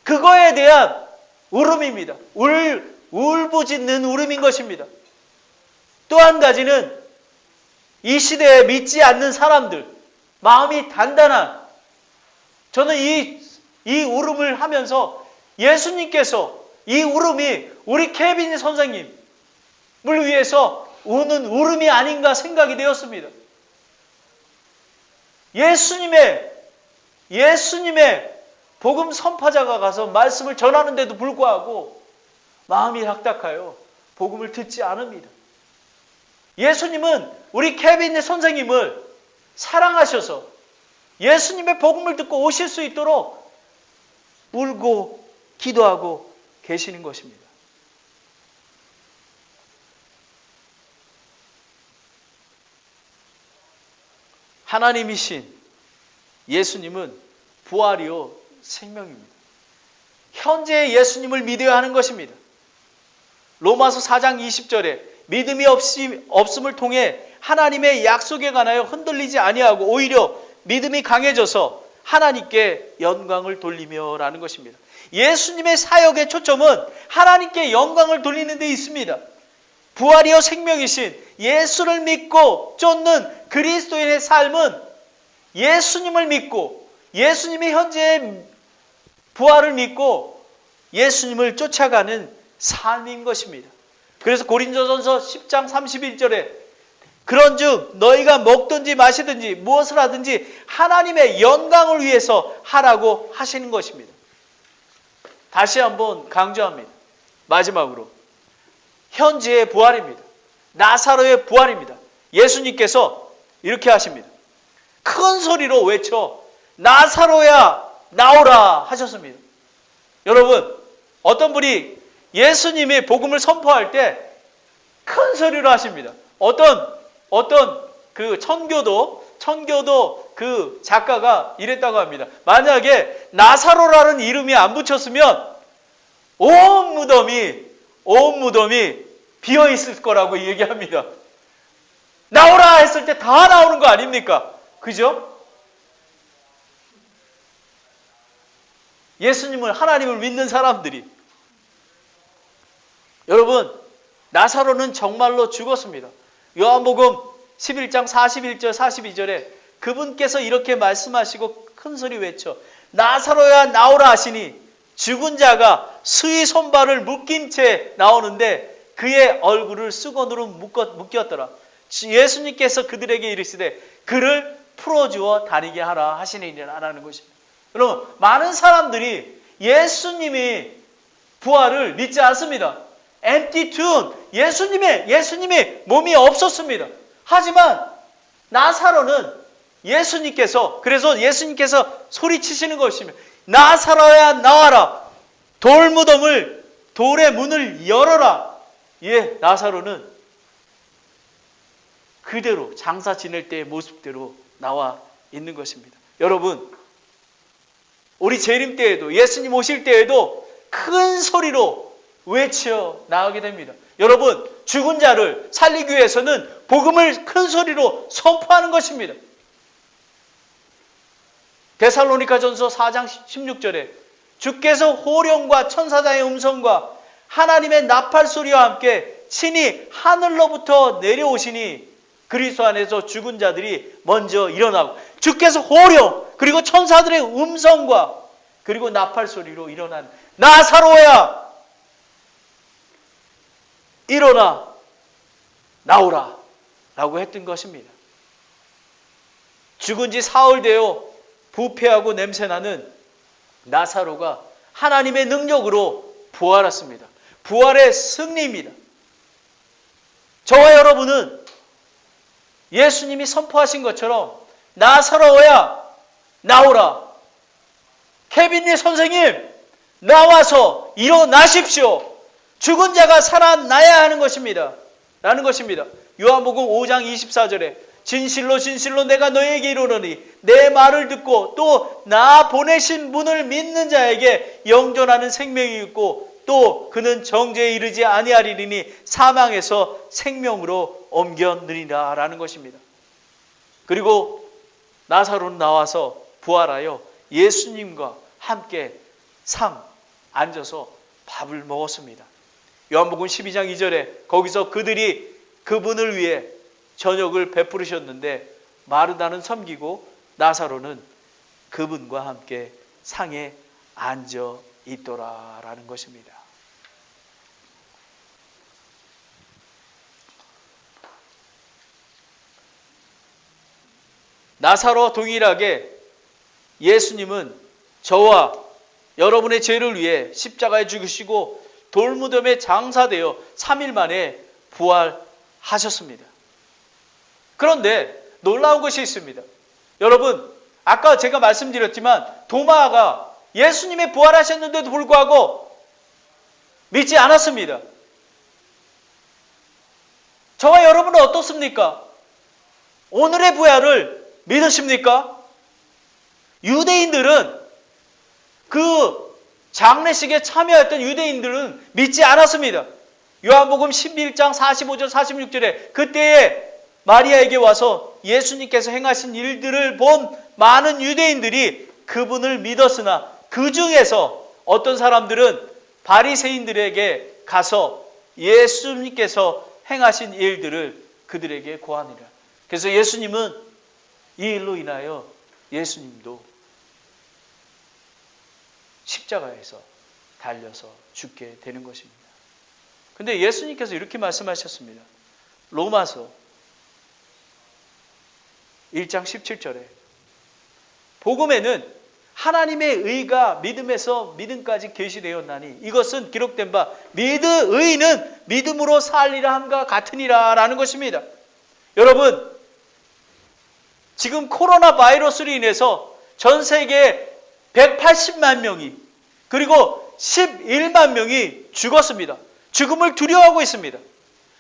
그거에 대한 울음입니다. 울부짖는 울음인 것입니다. 또 한 가지는 이 시대에 믿지 않는 사람들, 마음이 단단한, 저는 이 울음을 하면서 예수님께서 이 울음이 우리 케빈 선생님을 위해서 우는 울음이 아닌가 생각이 되었습니다. 예수님의 복음 선파자가 가서 말씀을 전하는데도 불구하고 마음이 딱딱하여 복음을 듣지 않습니다. 예수님은 우리 케빈 선생님을 사랑하셔서 예수님의 복음을 듣고 오실 수 있도록 울고 기도하고 계시는 것입니다. 하나님이신 예수님은 부활이요 생명입니다. 현재 예수님을 믿어야 하는 것입니다. 로마서 4장 20절에 믿음이 없음을 통해 하나님의 약속에 관하여 흔들리지 아니하고 오히려 믿음이 강해져서 하나님께 영광을 돌리며 라는 것입니다. 예수님의 사역의 초점은 하나님께 영광을 돌리는 데 있습니다. 부활이요 생명이신 예수를 믿고 쫓는 그리스도인의 삶은 예수님을 믿고 예수님의 현재의 부활을 믿고 예수님을 쫓아가는 삶인 것입니다. 그래서 고린도전서 10장 31절에 그런즉 너희가 먹든지 마시든지 무엇을 하든지 하나님의 영광을 위해서 하라고 하시는 것입니다. 다시 한번 강조합니다. 마지막으로 현재의 부활입니다. 나사로의 부활입니다. 예수님께서 이렇게 하십니다. 큰 소리로 외쳐 나사로야 나오라 하셨습니다. 여러분, 어떤 분이 예수님의 복음을 선포할 때 큰 소리로 하십니다. 어떤 그 천교도 그 작가가 이랬다고 합니다. 만약에 나사로라는 이름이 안 붙였으면 온 무덤이 비어 있을 거라고 얘기합니다. 나오라 했을 때 다 나오는 거 아닙니까? 그죠? 예수님을, 하나님을 믿는 사람들이. 여러분, 나사로는 정말로 죽었습니다. 요한복음 11장 41절 42절에 그분께서 이렇게 말씀하시고 큰 소리 외쳐 나사로야 나오라 하시니 죽은 자가 수의 손발을 묶인 채 나오는데 그의 얼굴을 수건으로 묶였더라. 예수님께서 그들에게 이르시되 그를 풀어주어 다니게 하라 하시니라라는 것입니다. 여러분, 많은 사람들이 예수님이 부활을 믿지 않습니다. empty tomb, 예수님의 몸이 없었습니다. 하지만 나사로는 그래서 예수님께서 소리치시는 것입니다. 나사로야 나와라. 돌의 문을 열어라. 예, 나사로는 그대로 장사 지낼 때의 모습대로 나와 있는 것입니다. 여러분, 우리 재림 때에도 예수님 오실 때에도 큰 소리로 외쳐 나가게 됩니다. 여러분, 죽은 자를 살리기 위해서는 복음을 큰 소리로 선포하는 것입니다. 데살로니가전서 4장 16절에 주께서 호령과 천사장의 음성과 하나님의 나팔 소리와 함께 친히 하늘로부터 내려오시니 그리스도 안에서 죽은 자들이 먼저 일어나고 주께서 호령 그리고 천사들의 음성과 그리고 나팔 소리로 일어난 나사로야 일어나 나오라 라고 했던 것입니다. 죽은 지 사흘 되어 부패하고 냄새나는 나사로가 하나님의 능력으로 부활했습니다. 부활의 승리입니다. 저와 여러분은 예수님이 선포하신 것처럼 나사로야 나오라. 케빈리 선생님 나와서 일어나십시오. 죽은 자가 살아나야 하는 것입니다. 라는 것입니다. 요한복음 5장 24절에 진실로 진실로 내가 너희에게 이르노니 내 말을 듣고 또 나 보내신 분을 믿는 자에게 영존하는 생명이 있고 또 그는 정죄에 이르지 아니하리니 사망에서 생명으로 옮겨느니라 라는 것입니다. 그리고 나사로는 나와서 부활하여 예수님과 함께 앉아서 밥을 먹었습니다. 요한복음 12장 2절에 거기서 그들이 그분을 위해 저녁을 베푸르셨는데 마르다는 섬기고 나사로는 그분과 함께 상에 앉아 있더라라는 것입니다. 나사로와 동일하게 예수님은 저와 여러분의 죄를 위해 십자가에 죽으시고 돌무덤에 장사되어 3일 만에 부활하셨습니다. 그런데 놀라운 것이 있습니다. 여러분, 아까 제가 말씀드렸지만 도마가 예수님의 부활하셨는데도 불구하고 믿지 않았습니다. 저와 여러분은 어떻습니까? 오늘의 부활을 믿으십니까? 유대인들은 그 장례식에 참여했던 유대인들은 믿지 않았습니다. 요한복음 11장 45절 46절에 그때에 마리아에게 와서 예수님께서 행하신 일들을 본 많은 유대인들이 그분을 믿었으나 그 중에서 어떤 사람들은 바리새인들에게 가서 예수님께서 행하신 일들을 그들에게 고하니라. 그래서 예수님은 이 일로 인하여 예수님도 십자가에서 달려서 죽게 되는 것입니다. 근데 예수님께서 이렇게 말씀하셨습니다. 로마서 1장 17절에 복음에는 하나님의 의가 믿음에서 믿음까지 계시되었나니 이것은 기록된 바 의인은 믿음으로 살리라 함과 같으니라 라는 것입니다. 여러분, 지금 코로나 바이러스로 인해서 전 세계 180만 명이 그리고 11만 명이 죽었습니다. 죽음을 두려워하고 있습니다.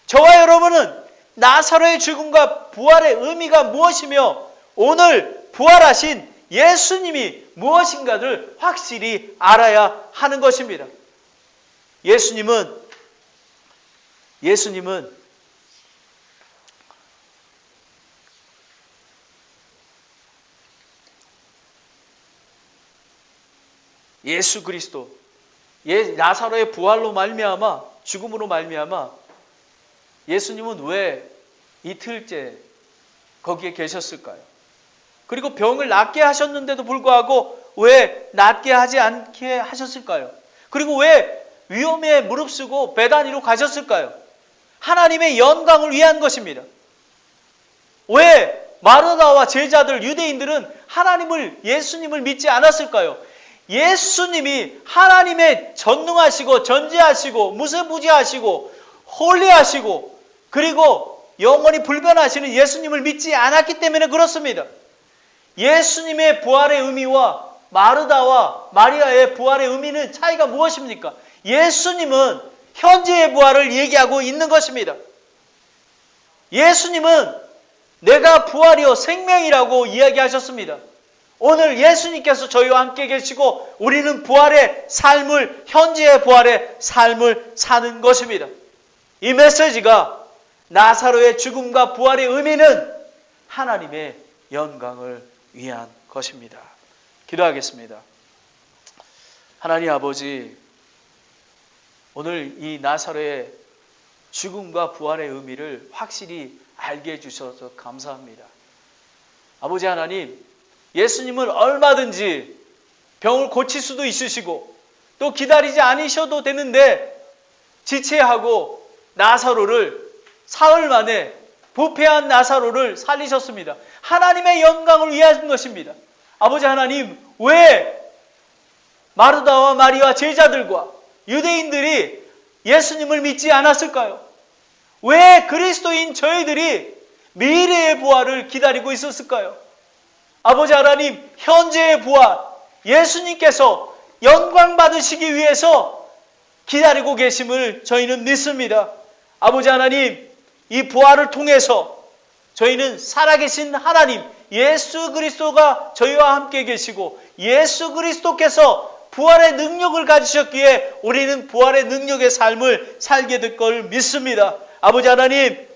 저와 여러분은 나사로의 죽음과 부활의 의미가 무엇이며 오늘 부활하신 예수님이 무엇인가를 확실히 알아야 하는 것입니다. 예수님은 예수 그리스도 나사로의 부활로 말미암아 죽음으로 말미암아 예수님은 왜 이틀째 거기에 계셨을까요? 그리고 병을 낫게 하셨는데도 불구하고 왜 낫게 하지 않게 하셨을까요? 그리고 왜 위험에 무릅쓰고 베다니로 가셨을까요? 하나님의 영광을 위한 것입니다. 왜 마르다와 제자들 유대인들은 예수님을 믿지 않았을까요? 예수님이 하나님의 전능하시고 전지하시고 무세무지하시고 홀리하시고 그리고 영원히 불변하시는 예수님을 믿지 않았기 때문에 그렇습니다. 예수님의 부활의 의미와 마르다와 마리아의 부활의 의미는 차이가 무엇입니까? 예수님은 현재의 부활을 얘기하고 있는 것입니다. 예수님은 내가 부활이요 생명이라고 이야기하셨습니다. 오늘 예수님께서 저희와 함께 계시고 우리는 부활의 삶을 현재의 부활의 삶을 사는 것입니다. 이 메시지가 나사로의 죽음과 부활의 의미는 하나님의 영광을 위한 것입니다. 기도하겠습니다. 하나님 아버지, 오늘 이 나사로의 죽음과 부활의 의미를 확실히 알게 해주셔서 감사합니다. 아버지 하나님, 예수님은 얼마든지 병을 고칠 수도 있으시고 또 기다리지 않으셔도 되는데 지체하고 나사로를 사흘 만에 부패한 나사로를 살리셨습니다. 하나님의 영광을 위한 것입니다. 아버지 하나님, 왜 마르다와 마리아 제자들과 유대인들이 예수님을 믿지 않았을까요? 왜 그리스도인 저희들이 미래의 부활을 기다리고 있었을까요? 아버지 하나님, 현재의 부활, 예수님께서 영광 받으시기 위해서 기다리고 계심을 저희는 믿습니다. 아버지 하나님, 이 부활을 통해서 저희는 살아계신 하나님 예수 그리스도가 저희와 함께 계시고 예수 그리스도께서 부활의 능력을 가지셨기에 우리는 부활의 능력의 삶을 살게 될 걸 믿습니다. 아버지 하나님,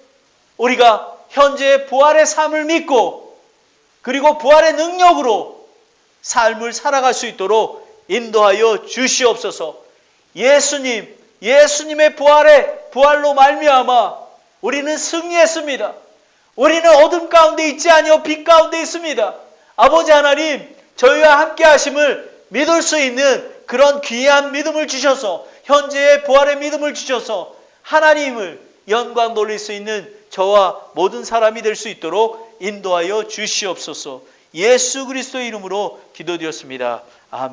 우리가 현재의 부활의 삶을 믿고 그리고 부활의 능력으로 삶을 살아갈 수 있도록 인도하여 주시옵소서. 예수님의 부활로 말미암아 우리는 승리했습니다. 우리는 어둠 가운데 있지 아니요 빛 가운데 있습니다. 아버지 하나님, 저희와 함께 하심을 믿을 수 있는 그런 귀한 믿음을 주셔서 현재의 부활의 믿음을 주셔서 하나님을 영광 돌릴 수 있는 저와 모든 사람이 될 수 있도록 인도하여 주시옵소서. 예수 그리스도의 이름으로 기도드렸습니다. 아멘.